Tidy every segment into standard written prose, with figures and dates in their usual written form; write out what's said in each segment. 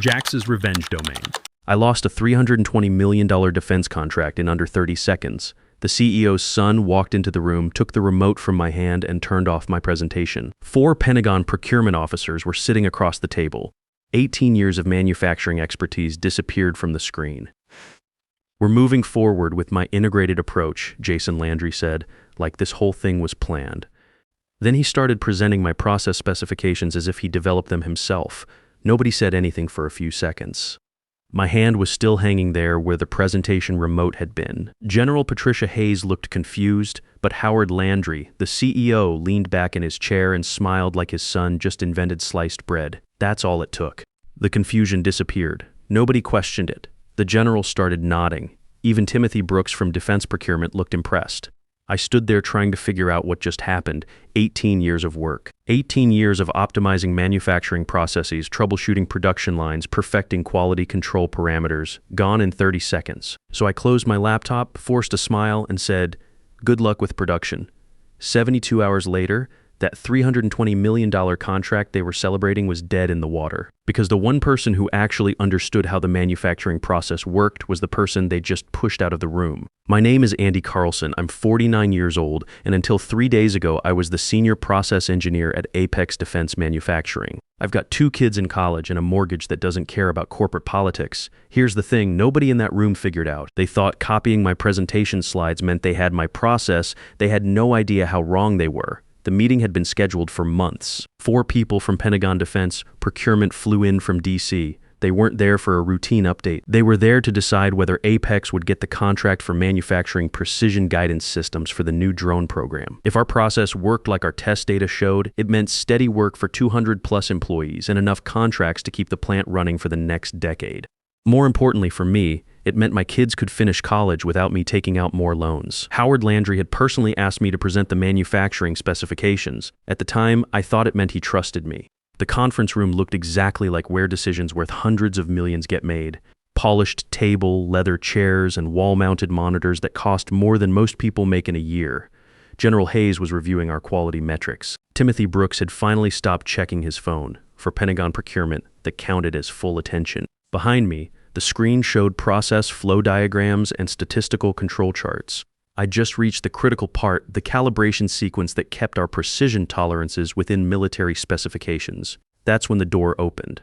Jax's revenge domain. I lost a $320 million defense contract in under 30 seconds. The CEO's son walked into the room, took the remote from my hand, and turned off my presentation. 4 Pentagon procurement officers were sitting across the table. 18 years of manufacturing expertise disappeared from the screen. "We're moving forward with my integrated approach," Jason Landry said, like this whole thing was planned. Then he started presenting my process specifications as if he developed them himself. Nobody said anything for a few seconds. My hand was still hanging there where the presentation remote had been. General Patricia Hayes looked confused, but Howard Landry, the CEO, leaned back in his chair and smiled like his son just invented sliced bread. That's all it took. The confusion disappeared. Nobody questioned it. The general started nodding. Even Timothy Brooks from Defense Procurement looked impressed. I stood there trying to figure out what just happened. 18 years of work. 18 years of optimizing manufacturing processes, troubleshooting production lines, perfecting quality control parameters, gone in 30 seconds. So I closed my laptop, forced a smile, and said, "Good luck with production." 72 hours later, that $320 million contract they were celebrating was dead in the water. Because the one person who actually understood how the manufacturing process worked was the person they just pushed out of the room. My name is Andy Carlson. I'm 49 years old, and until 3 days ago, I was the senior process engineer at Apex Defense Manufacturing. I've got 2 kids in college and a mortgage that doesn't care about corporate politics. Here's the thing, nobody in that room figured out. They thought copying my presentation slides meant they had my process. They had no idea how wrong they were. The meeting had been scheduled for months. 4 people from Pentagon Defense Procurement flew in from DC. They weren't there for a routine update. They were there to decide whether Apex would get the contract for manufacturing precision guidance systems for the new drone program. If our process worked like our test data showed, it meant steady work for 200+ employees and enough contracts to keep the plant running for the next decade. More importantly for me, it meant my kids could finish college without me taking out more loans. Howard Landry had personally asked me to present the manufacturing specifications. At the time, I thought it meant he trusted me. The conference room looked exactly like where decisions worth hundreds of millions get made. Polished table, leather chairs, and wall-mounted monitors that cost more than most people make in a year. General Hayes was reviewing our quality metrics. Timothy Brooks had finally stopped checking his phone. For Pentagon procurement, that counted as full attention. Behind me, the screen showed process flow diagrams and statistical control charts. I just reached the critical part, the calibration sequence that kept our precision tolerances within military specifications. That's when the door opened.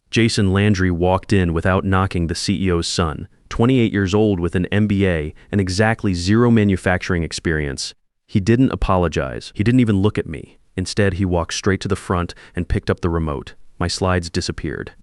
Jason Landry walked in without knocking, the CEO's son, 28 years old with an MBA and exactly 0 manufacturing experience. He didn't apologize. He didn't even look at me. Instead, he walked straight to the front and picked up the remote. My slides disappeared.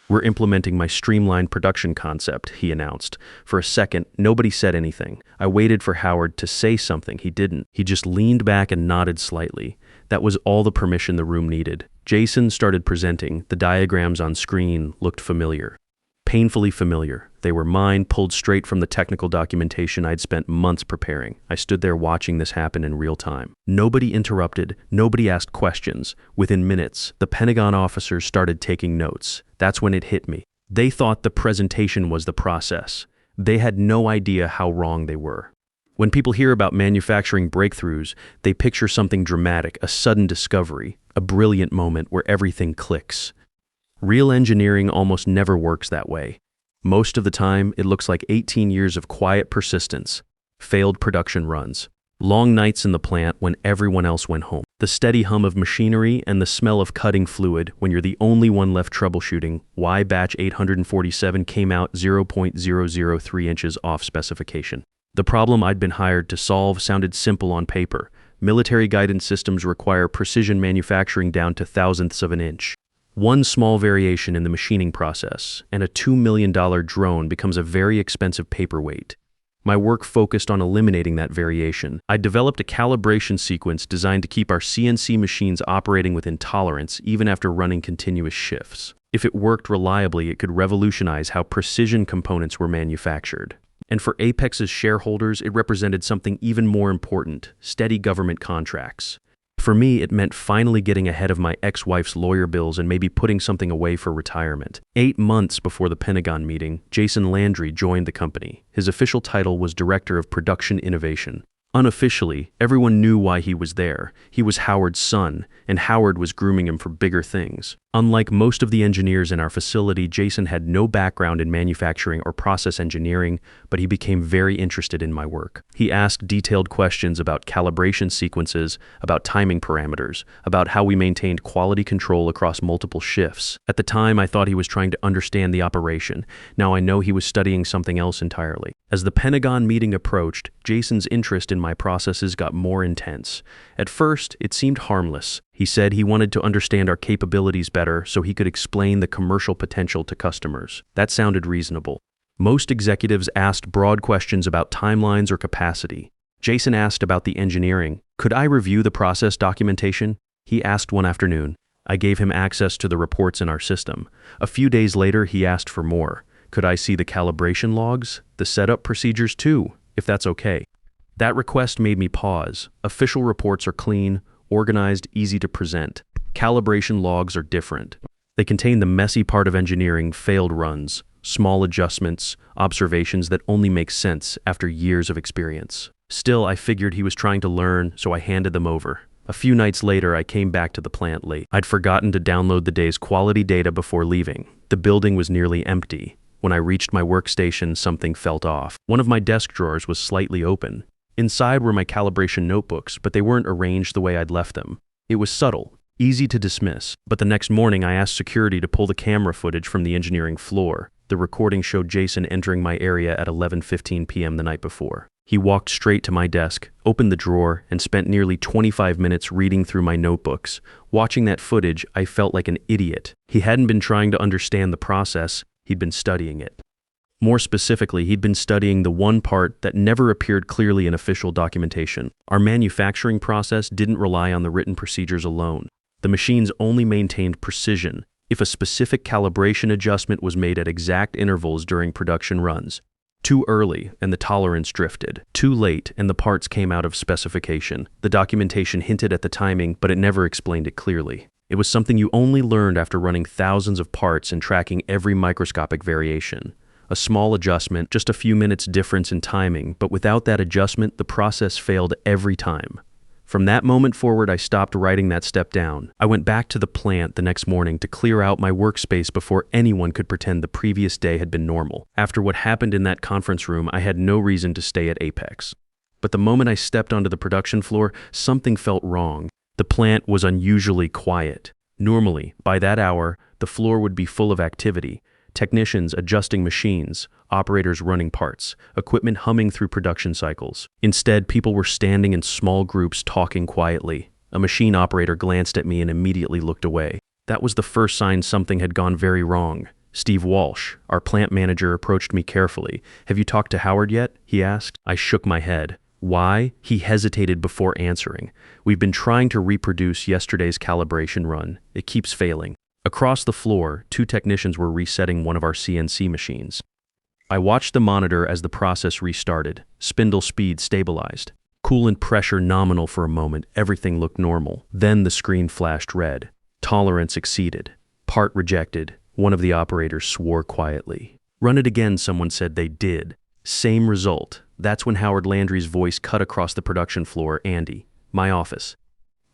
"We're implementing my streamlined production concept," he announced. For a second, nobody said anything. I waited for Howard to say something. He didn't. He just leaned back and nodded slightly. That was all the permission the room needed. Jason started presenting. The diagrams on screen looked familiar. Painfully familiar. They were mine, pulled straight from the technical documentation I'd spent months preparing. I stood there watching this happen in real time. Nobody interrupted. Nobody asked questions. Within minutes, the Pentagon officers started taking notes. That's when it hit me. They thought the presentation was the process. They had no idea how wrong they were. When people hear about manufacturing breakthroughs, they picture something dramatic, a sudden discovery, a brilliant moment where everything clicks. Real engineering almost never works that way. Most of the time, it looks like 18 years of quiet persistence, failed production runs, long nights in the plant when everyone else went home, the steady hum of machinery and the smell of cutting fluid when you're the only one left troubleshooting why batch 847 came out 0.003 inches off specification. The problem I'd been hired to solve sounded simple on paper. Military guidance systems require precision manufacturing down to thousandths of an inch. One small variation in the machining process, and a $2 million drone becomes a very expensive paperweight. My work focused on eliminating that variation. I developed a calibration sequence designed to keep our CNC machines operating within tolerance even after running continuous shifts. If it worked reliably, it could revolutionize how precision components were manufactured. And for Apex's shareholders, it represented something even more important: steady government contracts. For me, it meant finally getting ahead of my ex-wife's lawyer bills and maybe putting something away for retirement. 8 months before the Pentagon meeting, Jason Landry joined the company. His official title was Director of Production Innovation. Unofficially, everyone knew why he was there. He was Howard's son, and Howard was grooming him for bigger things. Unlike most of the engineers in our facility, Jason had no background in manufacturing or process engineering, but he became very interested in my work. He asked detailed questions about calibration sequences, about timing parameters, about how we maintained quality control across multiple shifts. At the time, I thought he was trying to understand the operation. Now I know he was studying something else entirely. As the Pentagon meeting approached, Jason's interest in my processes got more intense. At first, it seemed harmless. He said he wanted to understand our capabilities better so he could explain the commercial potential to customers. That sounded reasonable. Most executives asked broad questions about timelines or capacity. Jason asked about the engineering. Could I review the process documentation? He asked one afternoon. I gave him access to the reports in our system. A few days later, he asked for more. Could I see the calibration logs? The setup procedures too, if that's okay. That request made me pause. Official reports are clean, organized, easy to present. Calibration logs are different. They contain the messy part of engineering, failed runs, small adjustments, observations that only make sense after years of experience. Still, I figured he was trying to learn, so I handed them over. A few nights later, I came back to the plant late. I'd forgotten to download the day's quality data before leaving. The building was nearly empty. When I reached my workstation, something felt off. One of my desk drawers was slightly open. Inside were my calibration notebooks, but they weren't arranged the way I'd left them. It was subtle, easy to dismiss, but the next morning I asked security to pull the camera footage from the engineering floor. The recording showed Jason entering my area at 11:15 p.m. the night before. He walked straight to my desk, opened the drawer, and spent nearly 25 minutes reading through my notebooks. Watching that footage, I felt like an idiot. He hadn't been trying to understand the process, he'd been studying it. More specifically, he'd been studying the one part that never appeared clearly in official documentation. Our manufacturing process didn't rely on the written procedures alone. The machines only maintained precision if a specific calibration adjustment was made at exact intervals during production runs. Too early, and the tolerance drifted. Too late, and the parts came out of specification. The documentation hinted at the timing, but it never explained it clearly. It was something you only learned after running thousands of parts and tracking every microscopic variation. A small adjustment, just a few minutes difference in timing, but without that adjustment, the process failed every time. From that moment forward, I stopped writing that step down. I went back to the plant the next morning to clear out my workspace before anyone could pretend the previous day had been normal. After what happened in that conference room, I had no reason to stay at Apex. But the moment I stepped onto the production floor, something felt wrong. The plant was unusually quiet. Normally, by that hour, the floor would be full of activity. Technicians adjusting machines, operators running parts, equipment humming through production cycles. Instead, people were standing in small groups talking quietly. A machine operator glanced at me and immediately looked away. That was the first sign something had gone very wrong. Steve Walsh, our plant manager, approached me carefully. "Have you talked to Howard yet?" he asked. I shook my head. Why? He hesitated before answering. "We've been trying to reproduce yesterday's calibration run. It keeps failing." Across the floor, two technicians were resetting one of our CNC machines. I watched the monitor as the process restarted. Spindle speed stabilized. Coolant pressure nominal for a moment. Everything looked normal. Then the screen flashed red. Tolerance exceeded. Part rejected. One of the operators swore quietly. "Run it again," someone said. They did. Same result. That's when Howard Landry's voice cut across the production floor. "Andy, my office."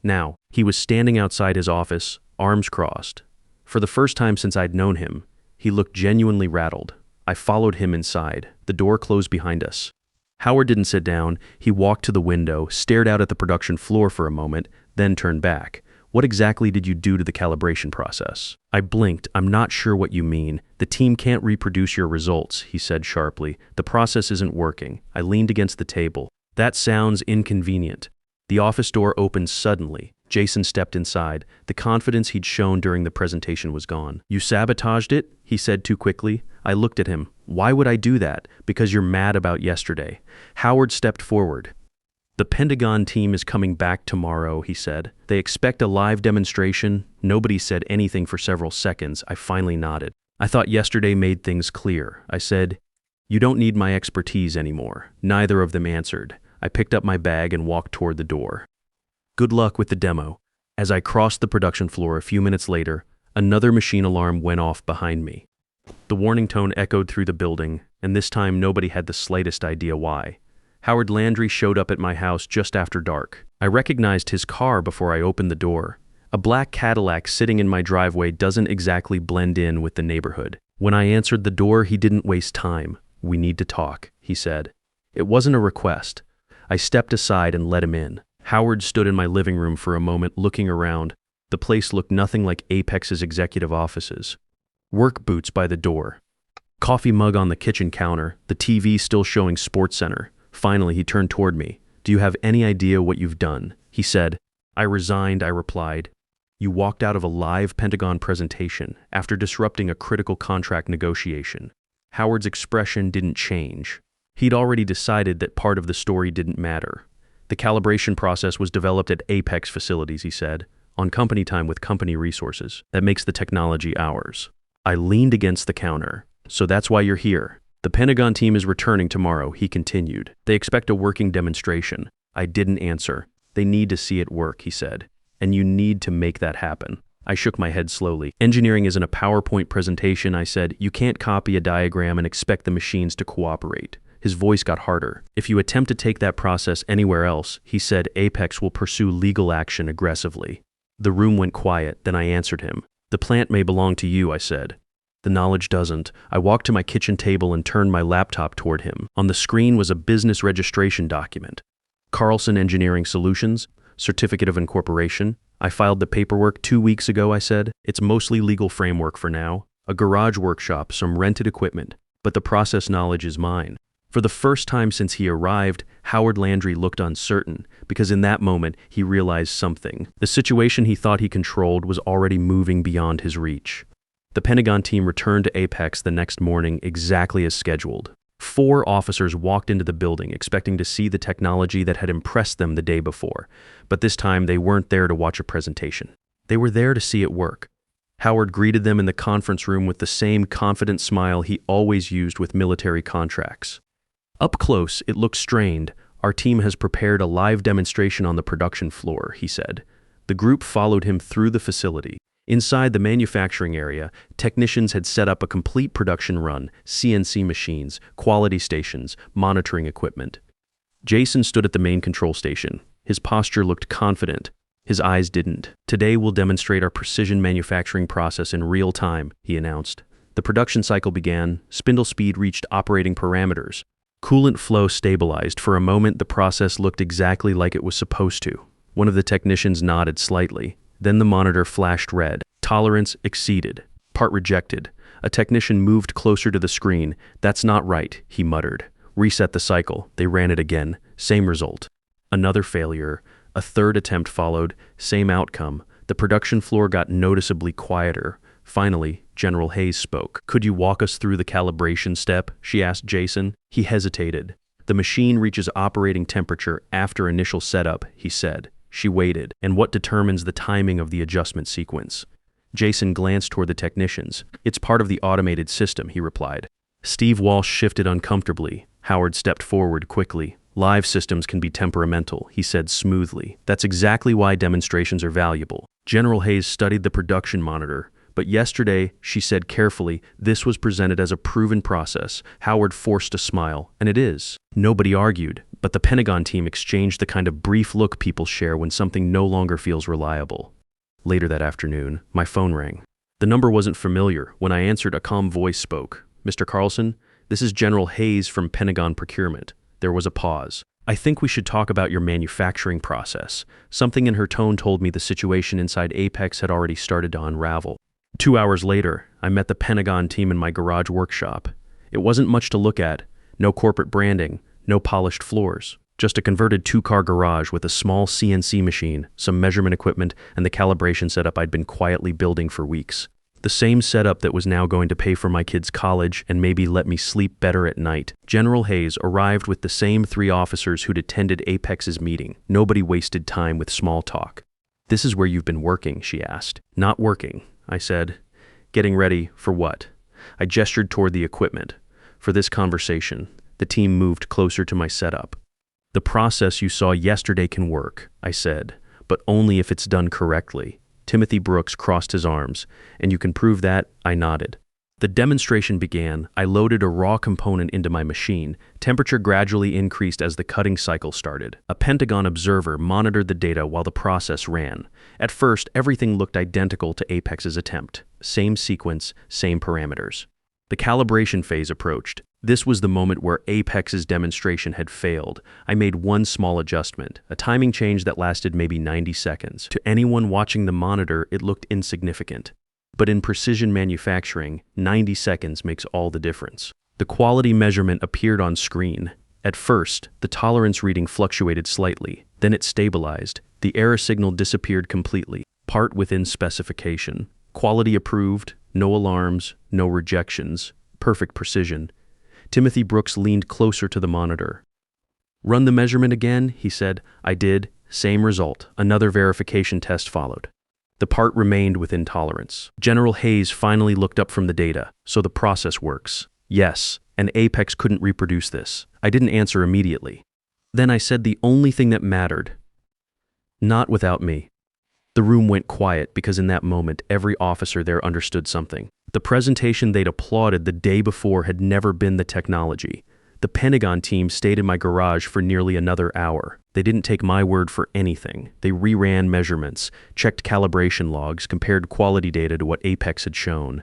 Now, he was standing outside his office, arms crossed. For the first time since I'd known him, he looked genuinely rattled. I followed him inside. The door closed behind us. Howard didn't sit down. He walked to the window, stared out at the production floor for a moment, then turned back. "What exactly did you do to the calibration process?" I blinked. "I'm not sure what you mean. The team can't reproduce your results," he said sharply. "The process isn't working." I leaned against the table. "That sounds inconvenient." The office door opened suddenly. Jason stepped inside. The confidence he'd shown during the presentation was gone. "You sabotaged it?" he said too quickly. I looked at him. "Why would I do that?" "Because you're mad about yesterday." Howard stepped forward. "The Pentagon team is coming back tomorrow," he said. "They expect a live demonstration." Nobody said anything for several seconds. I finally nodded. "I thought yesterday made things clear." I said, "You don't need my expertise anymore." Neither of them answered. I picked up my bag and walked toward the door. "Good luck with the demo." As I crossed the production floor a few minutes later, another machine alarm went off behind me. The warning tone echoed through the building, and this time nobody had the slightest idea why. Howard Landry showed up at my house just after dark. I recognized his car before I opened the door. A black Cadillac sitting in my driveway doesn't exactly blend in with the neighborhood. When I answered the door, he didn't waste time. "We need to talk," he said. It wasn't a request. I stepped aside and let him in. Howard stood in my living room for a moment, looking around. The place looked nothing like Apex's executive offices. Work boots by the door. Coffee mug on the kitchen counter, the TV still showing SportsCenter. Finally, he turned toward me. "Do you have any idea what you've done?" He said. "I resigned," I replied. "You walked out of a live Pentagon presentation after disrupting a critical contract negotiation." Howard's expression didn't change. He'd already decided that part of the story didn't matter. "The calibration process was developed at Apex facilities," he said, "on company time with company resources. That makes the technology ours." I leaned against the counter. "So that's why you're here." "The Pentagon team is returning tomorrow," he continued. "They expect a working demonstration." I didn't answer. "They need to see it work," he said. "And you need to make that happen." I shook my head slowly. "Engineering isn't a PowerPoint presentation," I said. "You can't copy a diagram and expect the machines to cooperate." His voice got harder. "If you attempt to take that process anywhere else," he said, "Apex will pursue legal action aggressively." The room went quiet, then I answered him. "The plant may belong to you," I said. "The knowledge doesn't." I walked to my kitchen table and turned my laptop toward him. On the screen was a business registration document. Carlson Engineering Solutions, Certificate of Incorporation. "I filed the paperwork 2 weeks ago," I said. "It's mostly legal framework for now. A garage workshop, some rented equipment. But the process knowledge is mine." For the first time since he arrived, Howard Landry looked uncertain, because in that moment he realized something. The situation he thought he controlled was already moving beyond his reach. The Pentagon team returned to Apex the next morning exactly as scheduled. 4 officers walked into the building expecting to see the technology that had impressed them the day before, but this time they weren't there to watch a presentation. They were there to see it work. Howard greeted them in the conference room with the same confident smile he always used with military contracts. "Up close, it looks strained. Our team has prepared a live demonstration on the production floor," he said. The group followed him through the facility. Inside the manufacturing area, technicians had set up a complete production run, CNC machines, quality stations, monitoring equipment. Jason stood at the main control station. His posture looked confident. His eyes didn't. "Today we'll demonstrate our precision manufacturing process in real time," he announced. The production cycle began. Spindle speed reached operating parameters. Coolant flow stabilized. For a moment, the process looked exactly like it was supposed to. One of the technicians nodded slightly. Then the monitor flashed red. Tolerance exceeded. Part rejected. A technician moved closer to the screen. "That's not right," he muttered. Reset the cycle. They ran it again. Same result. Another failure. A third attempt followed. Same outcome. The production floor got noticeably quieter. Finally, General Hayes spoke. "Could you walk us through the calibration step?" she asked Jason. He hesitated. "The machine reaches operating temperature after initial setup," he said. She waited. "And what determines the timing of the adjustment sequence?" Jason glanced toward the technicians. "It's part of the automated system," he replied. Steve Walsh shifted uncomfortably. Howard stepped forward quickly. "Live systems can be temperamental," he said smoothly. "That's exactly why demonstrations are valuable." General Hayes studied the production monitor. "But yesterday," she said carefully, "this was presented as a proven process." Howard forced a smile. "And it is." Nobody argued, but the Pentagon team exchanged the kind of brief look people share when something no longer feels reliable. Later that afternoon, my phone rang. The number wasn't familiar. When I answered, a calm voice spoke. "Mr. Carlson, this is General Hayes from Pentagon Procurement." There was a pause. "I think we should talk about your manufacturing process." Something in her tone told me the situation inside Apex had already started to unravel. 2 hours later, I met the Pentagon team in my garage workshop. It wasn't much to look at. No corporate branding, no polished floors. Just a converted 2-car garage with a small CNC machine, some measurement equipment, and the calibration setup I'd been quietly building for weeks. The same setup that was now going to pay for my kids' college and maybe let me sleep better at night. General Hayes arrived with the same 3 officers who'd attended Apex's meeting. Nobody wasted time with small talk. "This is where you've been working," she asked. "Not working," I said. "Getting ready for what?" I gestured toward the equipment. "For this conversation." The team moved closer to my setup. "The process you saw yesterday can work," I said, "but only if it's done correctly." Timothy Brooks crossed his arms. "And you can prove that?" I nodded. The demonstration began. I loaded a raw component into my machine. Temperature gradually increased as the cutting cycle started. A Pentagon observer monitored the data while the process ran. At first, everything looked identical to Apex's attempt. Same sequence, same parameters. The calibration phase approached. This was the moment where Apex's demonstration had failed. I made one small adjustment, a timing change that lasted maybe 90 seconds. To anyone watching the monitor, it looked insignificant. But in precision manufacturing, 90 seconds makes all the difference. The quality measurement appeared on screen. At first, the tolerance reading fluctuated slightly. Then it stabilized. The error signal disappeared completely. Part within specification. Quality approved, no alarms, no rejections, perfect precision. Timothy Brooks leaned closer to the monitor. "Run the measurement again," he said. I did. Same result. Another verification test followed. The part remained within tolerance. General Hayes finally looked up from the data. "So the process works." "Yes, and Apex couldn't reproduce this." I didn't answer immediately. Then I said the only thing that mattered. "Not without me." The room went quiet because in that moment, every officer there understood something. The presentation they'd applauded the day before had never been the technology. The Pentagon team stayed in my garage for nearly another hour. They didn't take my word for anything. They reran measurements, checked calibration logs, compared quality data to what Apex had shown.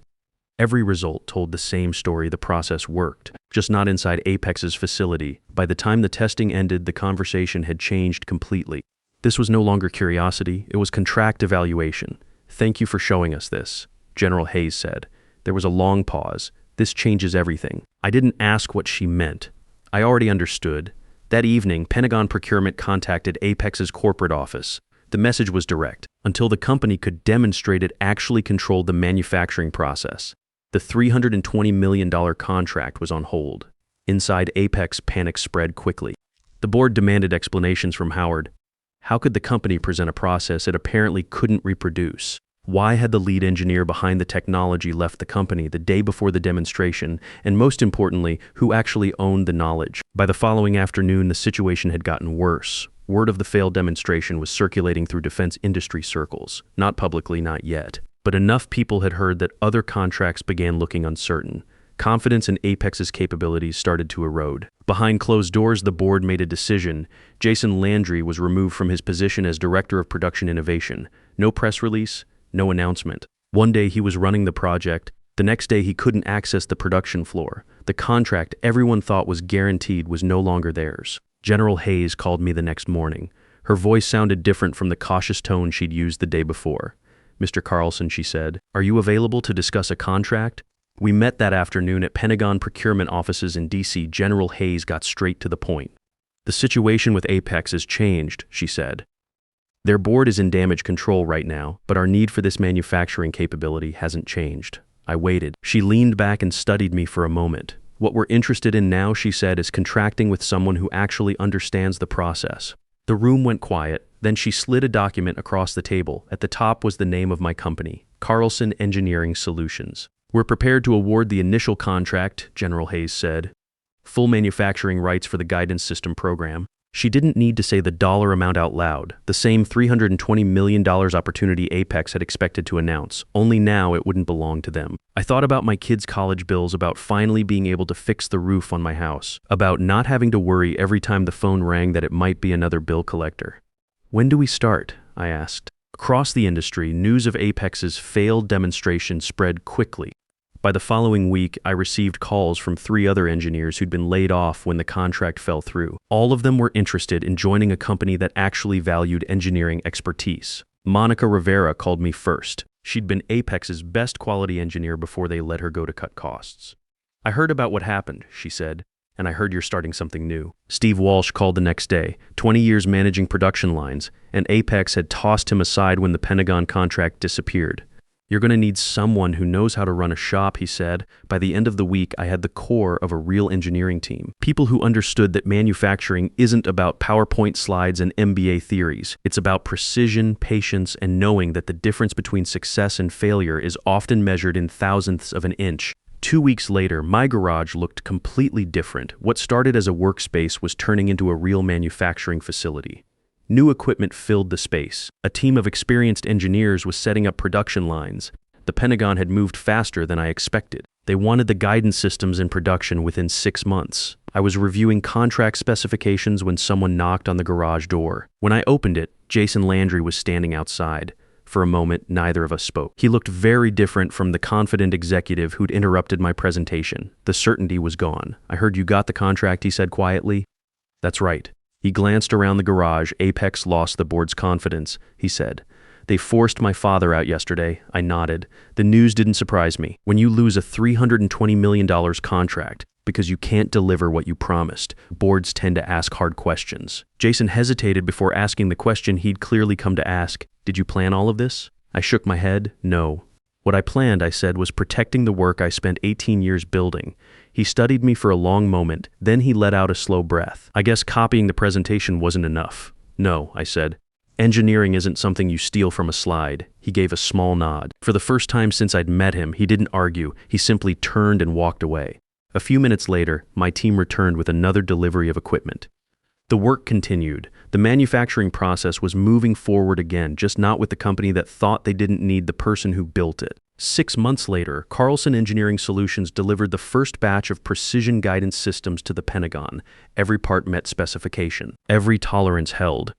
Every result told the same story: the process worked, just not inside Apex's facility. By the time the testing ended, the conversation had changed completely. This was no longer curiosity, it was contract evaluation. "Thank you for showing us this," General Hayes said. There was a long pause. "This changes everything." I didn't ask what she meant. I already understood. That evening, Pentagon procurement contacted Apex's corporate office. The message was direct. Until the company could demonstrate it actually controlled the manufacturing process, the $320 million contract was on hold. Inside Apex, panic spread quickly. The board demanded explanations from Howard. How could the company present a process it apparently couldn't reproduce? Why had the lead engineer behind the technology left the company the day before the demonstration? And most importantly, who actually owned the knowledge? By the following afternoon, the situation had gotten worse. Word of the failed demonstration was circulating through defense industry circles. Not publicly, not yet. But enough people had heard that other contracts began looking uncertain. Confidence in Apex's capabilities started to erode. Behind closed doors, the board made a decision. Jason Landry was removed from his position as Director of Production Innovation. No press release, no announcement. One day he was running the project. The next day he couldn't access the production floor. The contract everyone thought was guaranteed was no longer theirs. General Hayes called me the next morning. Her voice sounded different from the cautious tone she'd used the day before. "Mr. Carlson," she said, "are you available to discuss a contract?" We met that afternoon at Pentagon procurement offices in D.C. General Hayes got straight to the point. "The situation with Apex has changed," she said. "Their board is in damage control right now, but our need for this manufacturing capability hasn't changed." I waited. She leaned back and studied me for a moment. "What we're interested in now," she said, "is contracting with someone who actually understands the process." The room went quiet. Then she slid a document across the table. At the top was the name of my company, Carlson Engineering Solutions. "We're prepared to award the initial contract," General Hayes said. "Full manufacturing rights for the guidance system program." She didn't need to say the dollar amount out loud, the same $320 million opportunity Apex had expected to announce, only now it wouldn't belong to them. I thought about my kids' college bills, about finally being able to fix the roof on my house, about not having to worry every time the phone rang that it might be another bill collector. "When do we start?" I asked. Across the industry, news of Apex's failed demonstration spread quickly. By the following week, I received calls from 3 other engineers who'd been laid off when the contract fell through. All of them were interested in joining a company that actually valued engineering expertise. Monica Rivera called me first. She'd been Apex's best quality engineer before they let her go to cut costs. "I heard about what happened," she said, "and I heard you're starting something new." Steve Walsh called the next day, 20 years managing production lines, and Apex had tossed him aside when the Pentagon contract disappeared. "You're going to need someone who knows how to run a shop," he said. By the end of the week, I had the core of a real engineering team. People who understood that manufacturing isn't about PowerPoint slides and MBA theories. It's about precision, patience, and knowing that the difference between success and failure is often measured in thousandths of an inch. 2 weeks later, my garage looked completely different. What started as a workspace was turning into a real manufacturing facility. New equipment filled the space. A team of experienced engineers was setting up production lines. The Pentagon had moved faster than I expected. They wanted the guidance systems in production within 6 months. I was reviewing contract specifications when someone knocked on the garage door. When I opened it, Jason Landry was standing outside. For a moment, neither of us spoke. He looked very different from the confident executive who'd interrupted my presentation. The certainty was gone. "I heard you got the contract," he said quietly. "That's right." He glanced around the garage. "Apex lost the board's confidence," he said. "They forced my father out yesterday." I nodded. The news didn't surprise me. When you lose a $320 million contract because you can't deliver what you promised, boards tend to ask hard questions. Jason hesitated before asking the question he'd clearly come to ask. "Did you plan all of this?" I shook my head. "No." "What I planned," I said, "was protecting the work I spent 18 years building." He studied me for a long moment. Then he let out a slow breath. "I guess copying the presentation wasn't enough." "No," I said. "Engineering isn't something you steal from a slide." He gave a small nod. For the first time since I'd met him, he didn't argue. He simply turned and walked away. A few minutes later, my team returned with another delivery of equipment. The work continued. The manufacturing process was moving forward again, just not with the company that thought they didn't need the person who built it. 6 months later, Carlson Engineering Solutions delivered the first batch of precision guidance systems to the Pentagon. Every part met specification. Every tolerance held.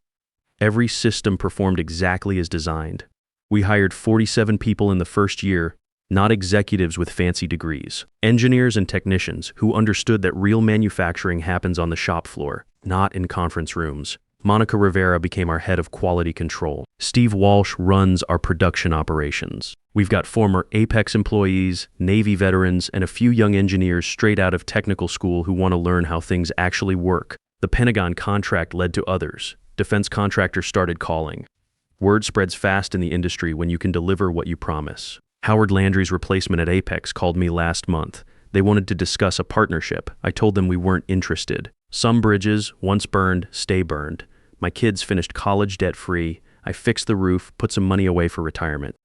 Every system performed exactly as designed. We hired 47 people in the first year, not executives with fancy degrees. Engineers and technicians who understood that real manufacturing happens on the shop floor, not in conference rooms. Monica Rivera became our head of quality control. Steve Walsh runs our production operations. We've got former Apex employees, Navy veterans, and a few young engineers straight out of technical school who want to learn how things actually work. The Pentagon contract led to others. Defense contractors started calling. Word spreads fast in the industry when you can deliver what you promise. Howard Landry's replacement at Apex called me last month. They wanted to discuss a partnership. I told them we weren't interested. Some bridges, once burned, stay burned. My kids finished college debt-free. I fixed the roof, put some money away for retirement.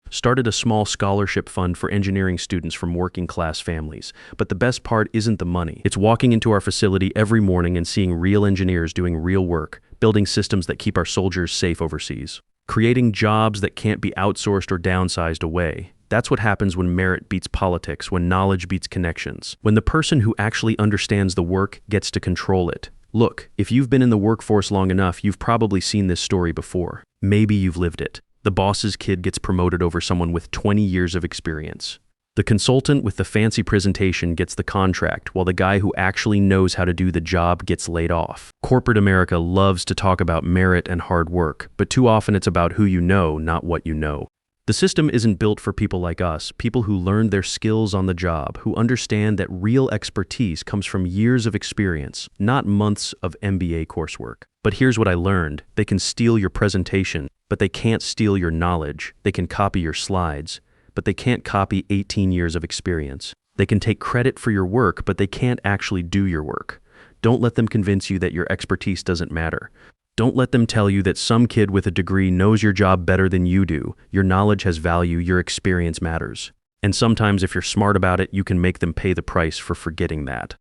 Started a small scholarship fund for engineering students from working-class families. But the best part isn't the money. It's walking into our facility every morning and seeing real engineers doing real work, building systems that keep our soldiers safe overseas. Creating jobs that can't be outsourced or downsized away. That's what happens when merit beats politics, when knowledge beats connections, when the person who actually understands the work gets to control it. Look, if you've been in the workforce long enough, you've probably seen this story before. Maybe you've lived it. The boss's kid gets promoted over someone with 20 years of experience. The consultant with the fancy presentation gets the contract, while the guy who actually knows how to do the job gets laid off. Corporate America loves to talk about merit and hard work, but too often it's about who you know, not what you know. The system isn't built for people like us, people who learned their skills on the job, who understand that real expertise comes from years of experience, not months of MBA coursework. But here's what I learned. They can steal your presentation, but they can't steal your knowledge. They can copy your slides, but they can't copy 18 years of experience. They can take credit for your work, but they can't actually do your work. Don't let them convince you that your expertise doesn't matter. Don't let them tell you that some kid with a degree knows your job better than you do. Your knowledge has value, your experience matters. And sometimes if you're smart about it, you can make them pay the price for forgetting that.